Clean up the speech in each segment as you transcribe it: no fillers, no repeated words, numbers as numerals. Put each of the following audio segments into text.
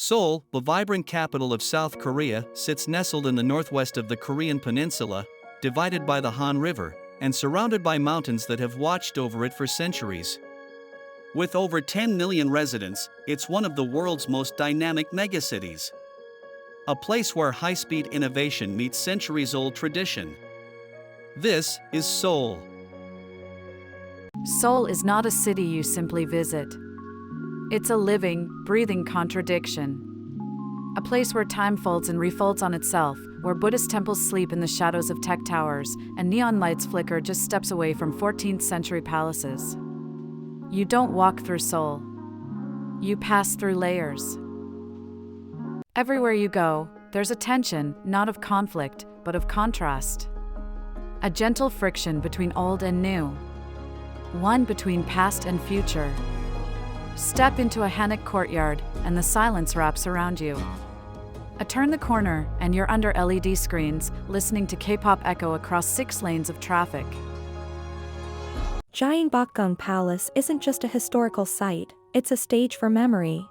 Seoul, the vibrant capital of South Korea, sits nestled in the northwest of the Korean peninsula, divided by the Han River, and surrounded by mountains that have watched over it for centuries. With over 10 million residents, it's one of the world's most dynamic megacities. A place where high-speed innovation meets centuries-old tradition. This is Seoul. Seoul is not a city you simply visit. It's a living, breathing contradiction. A place where time folds and refolds on itself, where Buddhist temples sleep in the shadows of tech towers, and neon lights flicker just steps away from 14th century palaces. You don't walk through Seoul. You pass through layers. Everywhere you go, there's a tension, not of conflict, but of contrast. A gentle friction between old and new. One between past and future. Step into a Hanok courtyard, and the silence wraps around you. Turn the corner, and you're under LED screens, listening to K-pop echo across 6 lanes of traffic. Giant Bukchon Palace isn't just a historical site, it's a stage for memory.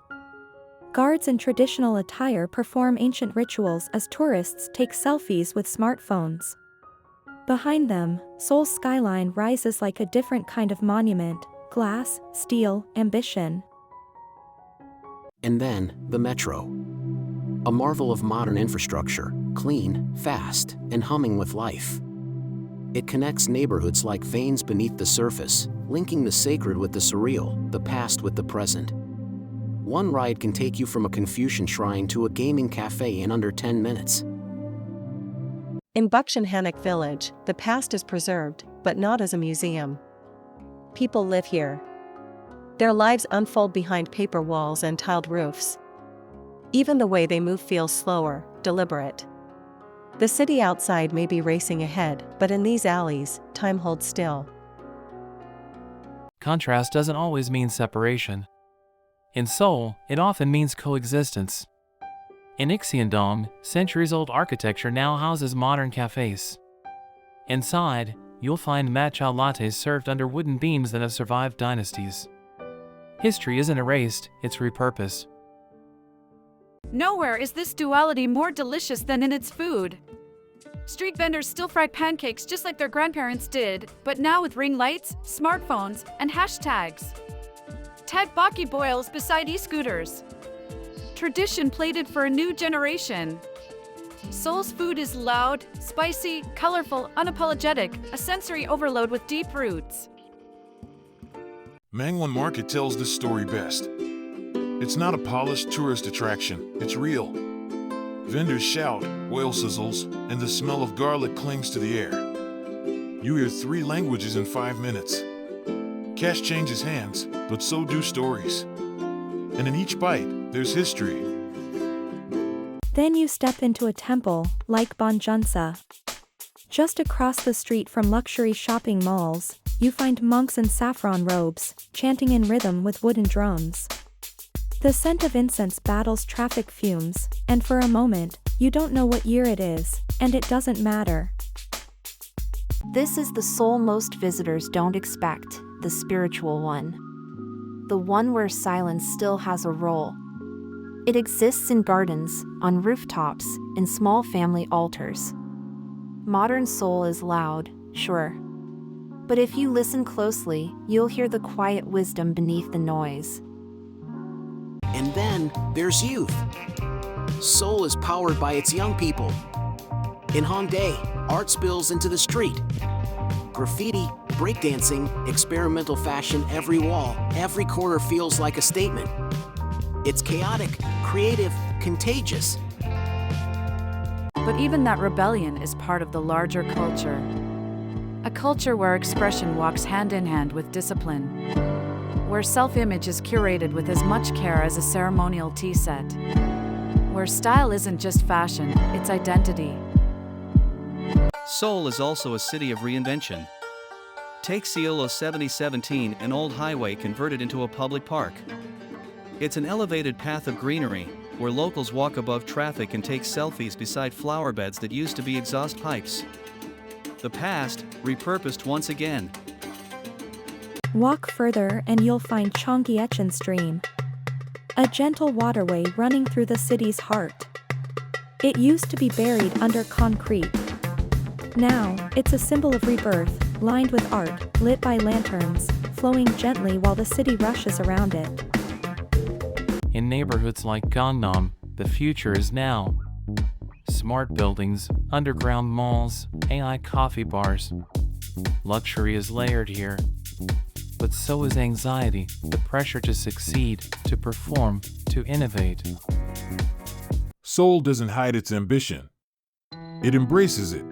Guards in traditional attire perform ancient rituals as tourists take selfies with smartphones. Behind them, Seoul's skyline rises like a different kind of monument: glass, steel, ambition. And then, the metro. A marvel of modern infrastructure, clean, fast, and humming with life. It connects neighborhoods like veins beneath the surface, linking the sacred with the surreal, the past with the present. One ride can take you from a Confucian shrine to a gaming cafe in under 10 minutes. In Bukchon Hanok Village, the past is preserved, but not as a museum. People live here. Their lives unfold behind paper walls and tiled roofs. Even the way they move feels slower, deliberate. The city outside may be racing ahead, but in these alleys, time holds still. Contrast doesn't always mean separation. In Seoul, it often means coexistence. In Ixiandong, centuries-old architecture now houses modern cafes. Inside, you'll find matcha lattes served under wooden beams that have survived dynasties. History isn't erased, it's repurposed. Nowhere is this duality more delicious than in its food. Street vendors still fry pancakes just like their grandparents did, but now with ring lights, smartphones, and hashtags. Tteokbokki boils beside e-scooters. Tradition plated for a new generation. Seoul's food is loud, spicy, colorful, unapologetic, a sensory overload with deep roots. Mangwon Market tells this story best. It's not a polished tourist attraction, it's real. Vendors shout, oil sizzles, and the smell of garlic clings to the air. You hear 3 languages in 5 minutes. Cash changes hands, but so do stories. And in each bite, there's history. Then you step into a temple, like Bonjunsa. Just across the street from luxury shopping malls, you find monks in saffron robes, chanting in rhythm with wooden drums. The scent of incense battles traffic fumes, and for a moment, you don't know what year it is, and it doesn't matter. This is the Seoul most visitors don't expect, the spiritual one. The one where silence still has a role. It exists in gardens, on rooftops, in small family altars. Modern Seoul is loud, sure. But if you listen closely, you'll hear the quiet wisdom beneath the noise. And then, there's youth. Seoul is powered by its young people. In Hongdae, art spills into the street. Graffiti, breakdancing, experimental fashion, every wall, every corner feels like a statement. It's chaotic, creative, contagious. But even that rebellion is part of the larger culture. A culture where expression walks hand in hand with discipline. Where self-image is curated with as much care as a ceremonial tea set. Where style isn't just fashion, it's identity. Seoul is also a city of reinvention. Take Seoul 7017, an old highway converted into a public park. It's an elevated path of greenery, where locals walk above traffic and take selfies beside flower beds that used to be exhaust pipes. The past, repurposed once again. Walk further and you'll find Cheonggyecheon Stream. a gentle waterway running through the city's heart. It used to be buried under concrete. Now, it's a symbol of rebirth, lined with art, lit by lanterns, flowing gently while the city rushes around it. In neighborhoods like Gangnam, the future is now. Smart buildings, underground malls, AI coffee bars. Luxury is layered here. But so is anxiety, the pressure to succeed, to perform, to innovate. Seoul doesn't hide its ambition. It embraces it.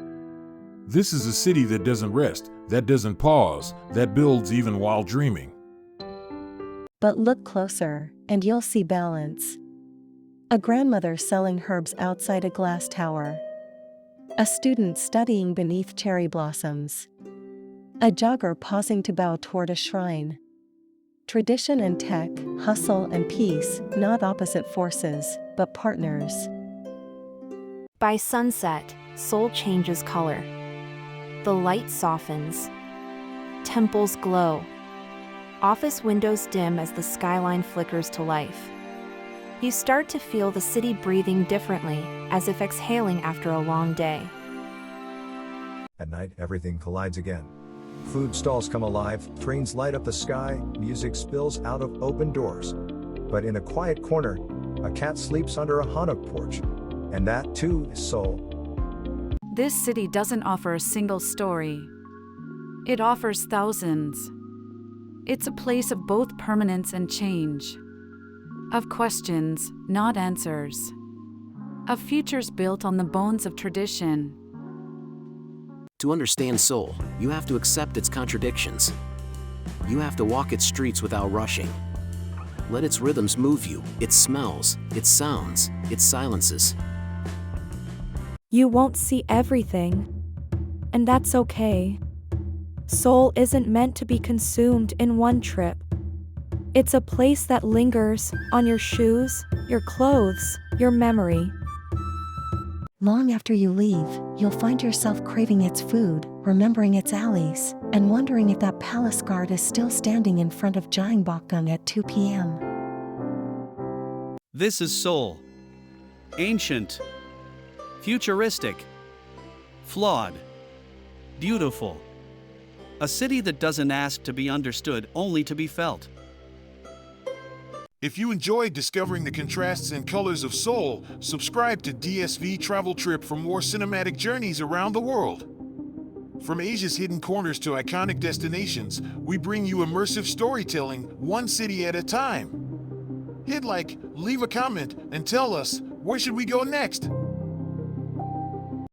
This is a city that doesn't rest, that doesn't pause, that builds even while dreaming. But look closer, and you'll see balance. A grandmother selling herbs outside a glass tower. A student studying beneath cherry blossoms. A jogger pausing to bow toward a shrine. Tradition and tech, hustle and peace, not opposite forces, but partners. By sunset, Seoul changes color. The light softens. Temples glow. Office windows dim as the skyline flickers to life. You start to feel the city breathing differently, as if exhaling after a long day. At night, everything collides again. Food stalls come alive, trains light up the sky, music spills out of open doors. But in a quiet corner, a cat sleeps under a Hanok porch. And that, too, is Seoul. This city doesn't offer a single story. It offers thousands. It's a place of both permanence and change. Of questions, not answers. Of futures built on the bones of tradition. To understand Seoul, you have to accept its contradictions. You have to walk its streets without rushing. Let its rhythms move you, its smells, its sounds, its silences. You won't see everything. And that's okay. Seoul isn't meant to be consumed in one trip. It's a place that lingers on your shoes, your clothes, your memory. Long after you leave, you'll find yourself craving its food, remembering its alleys, and wondering if that palace guard is still standing in front of Gyeongbokgung at 2 p.m. This is Seoul. Ancient. Futuristic. Flawed. Beautiful. A city that doesn't ask to be understood, only to be felt. If you enjoyed discovering the contrasts and colors of Seoul, subscribe to DSV Travel Trip for more cinematic journeys around the world. From Asia's hidden corners to iconic destinations, we bring you immersive storytelling, one city at a time. Hit like, leave a comment, and tell us, where should we go next?